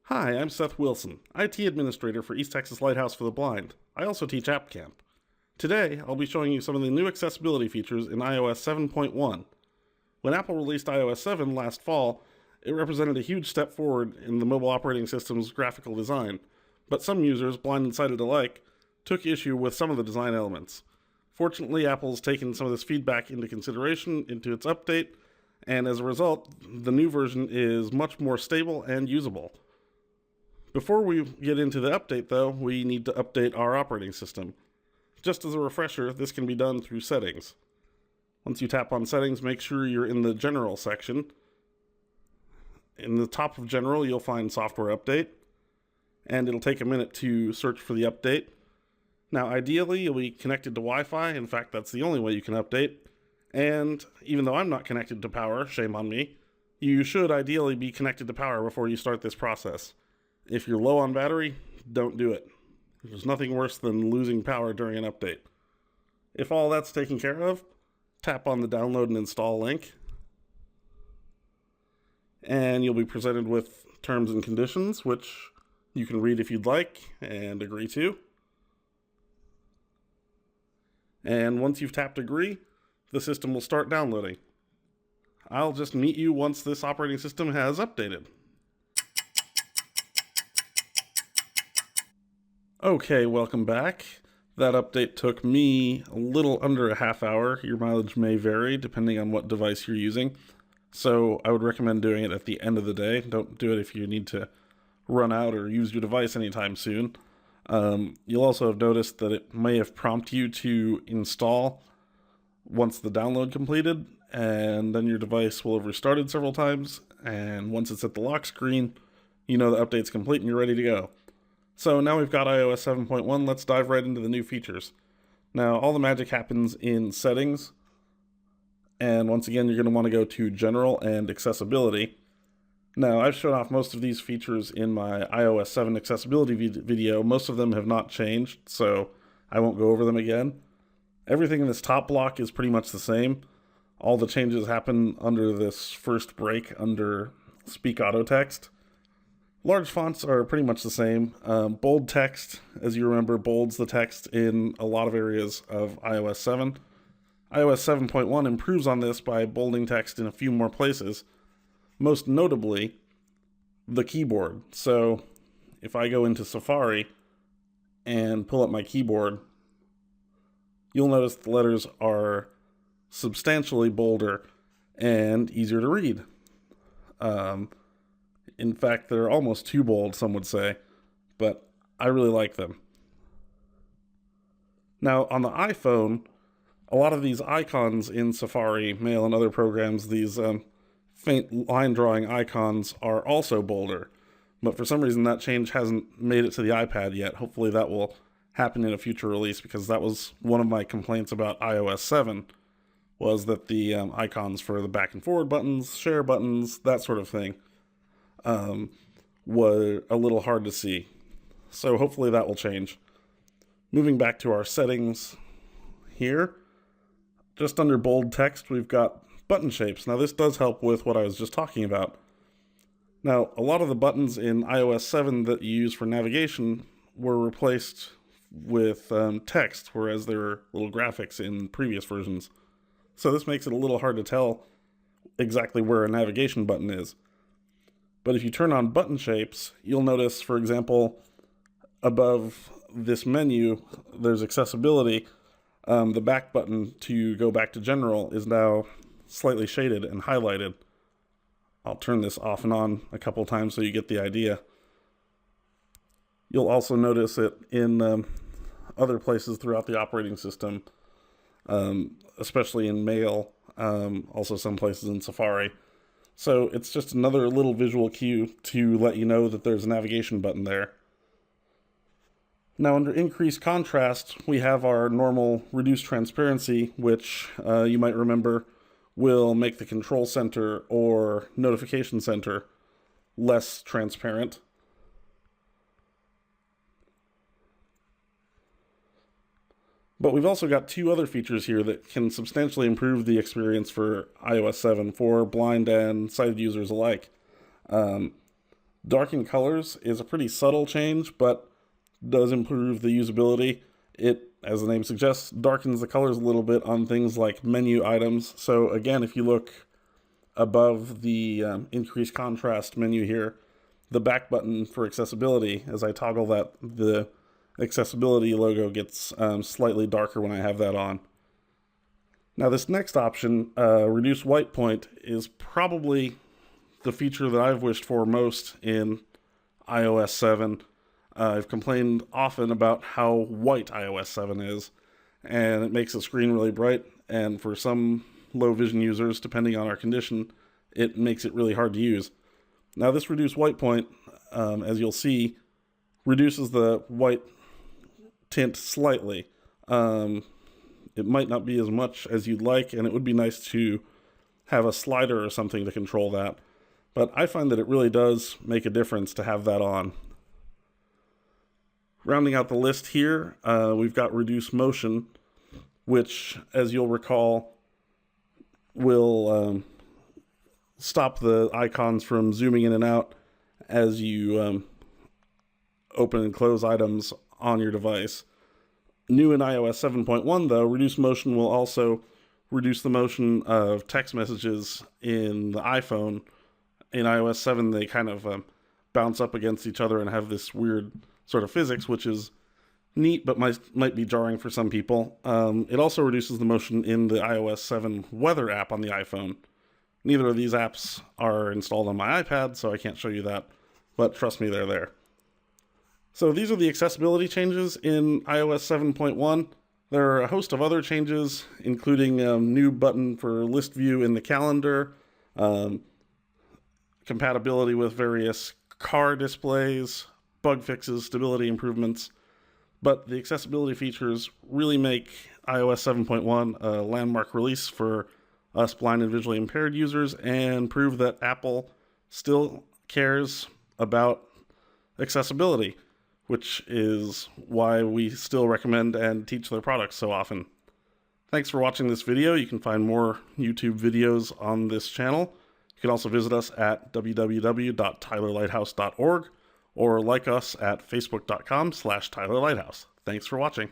Hi, I'm Seth Wilson, IT Administrator for East Texas Lighthouse for the Blind. I also teach App Camp. Today, I'll be showing you some of the new accessibility features in iOS 7.1. When Apple released iOS 7 last fall, it represented a huge step forward in the mobile operating system's graphical design, but some users, blind and sighted alike, took issue with some of the design elements. Fortunately, Apple's taken some of this feedback into consideration into its update, and as a result, the new version is much more stable and usable. Before we get into the update, though, we need to update our operating system. Just as a refresher, this can be done through Settings. Once you tap on Settings, make sure you're in the General section. In the top of General, you'll find Software Update, and it'll take a minute to search for the update. Now, ideally, you'll be connected to Wi-Fi. In fact, that's the only way you can update. And even though I'm not connected to power, shame on me, you should ideally be connected to power before you start this process. If you're low on battery, don't do it. There's nothing worse than losing power during an update. If all that's taken care of, tap on the download and install link, and you'll be presented with terms and conditions, which you can read if you'd like and agree to. And once you've tapped agree, the system will start downloading. I'll just meet you once this operating system has updated. Okay, welcome back. That update took me a little under a half hour. Your mileage may vary depending on what device you're using. So I would recommend doing it at the end of the day. Don't do it if you need to run out or use your device anytime soon. You'll also have noticed that it may have prompted you to install once the download completed, and then your device will have restarted several times, and once it's at the lock screen, you know the update's complete and you're ready to go. So now we've got iOS 7.1, let's dive right into the new features. Now, all the magic happens in Settings, and once again, you're going to want to go to General and Accessibility. Now, I've shown off most of these features in my iOS 7 accessibility video. Most of them have not changed, so I won't go over them again. Everything in this top block is pretty much the same. All the changes happen under this first break under Speak Auto Text. Large fonts are pretty much the same. Bold text, as you remember, bolds the text in a lot of areas of iOS 7. iOS 7.1 improves on this by bolding text in a few more places, most notably the keyboard. So if I go into Safari and pull up my keyboard, you'll notice the letters are substantially bolder and easier to read. In fact, they're almost too bold, some would say, but I really like them. Now, on the iPhone, a lot of these icons in Safari, Mail, and other programs, these faint line drawing icons are also bolder. But for some reason, that change hasn't made it to the iPad yet. Hopefully that will happen in a future release, because that was one of my complaints about iOS 7, was that the icons for the back and forward buttons, share buttons, that sort of thing, were a little hard to see. So hopefully that will change. Moving back to our settings here, just under bold text, we've got button shapes. Now this does help with what I was just talking about. Now, a lot of the buttons in iOS 7 that you use for navigation were replaced with text, whereas there were little graphics in previous versions. So this makes it a little hard to tell exactly where a navigation button is. But if you turn on button shapes, you'll notice, for example, above this menu, there's accessibility. The back button to go back to General is now slightly shaded and highlighted. I'll turn this off and on a couple times so you get the idea. You'll also notice it in other places throughout the operating system, especially in Mail, also some places in Safari. So it's just another little visual cue to let you know that there's a navigation button there. Now, under increased contrast, we have our normal reduced transparency, which you might remember will make the control center or notification center less transparent. But we've also got two other features here that can substantially improve the experience for iOS 7 for blind and sighted users alike. Darken colors is a pretty subtle change, but does improve the usability. It, as the name suggests, darkens the colors a little bit on things like menu items. So again, if you look above the increased contrast menu here, the back button for accessibility, as I toggle that, the accessibility logo gets slightly darker when I have that on. Now this next option, reduce white point, is probably the feature that I've wished for most in iOS 7. I've complained often about how white iOS 7 is, and it makes the screen really bright, and for some low vision users, depending on our condition, it makes it really hard to use. Now this reduce white point, as you'll see, reduces the white tint slightly. It might not be as much as you'd like, and it would be nice to have a slider or something to control that. But I find that it really does make a difference to have that on. Rounding out the list here, we've got reduce motion, which, as you'll recall, will stop the icons from zooming in and out as you open and close items on your device. New in iOS 7.1, though, reduce motion will also reduce the motion of text messages in the iPhone. In iOS 7, they kind of bounce up against each other and have this weird sort of physics, which is neat, but might be jarring for some people. It also reduces the motion in the iOS 7 weather app on the iPhone. Neither of these apps are installed on my iPad, so I can't show you that, but trust me, they're there. So these are the accessibility changes in iOS 7.1. There are a host of other changes, including a new button for list view in the calendar, compatibility with various car displays, bug fixes, stability improvements. But the accessibility features really make iOS 7.1 a landmark release for us blind and visually impaired users, and prove that Apple still cares about accessibility, which is why we still recommend and teach their products so often. Thanks for watching this video. You can find more YouTube videos on this channel. You can also visit us at www.tylerlighthouse.org or like us at facebook.com/tylerlighthouse. Thanks for watching.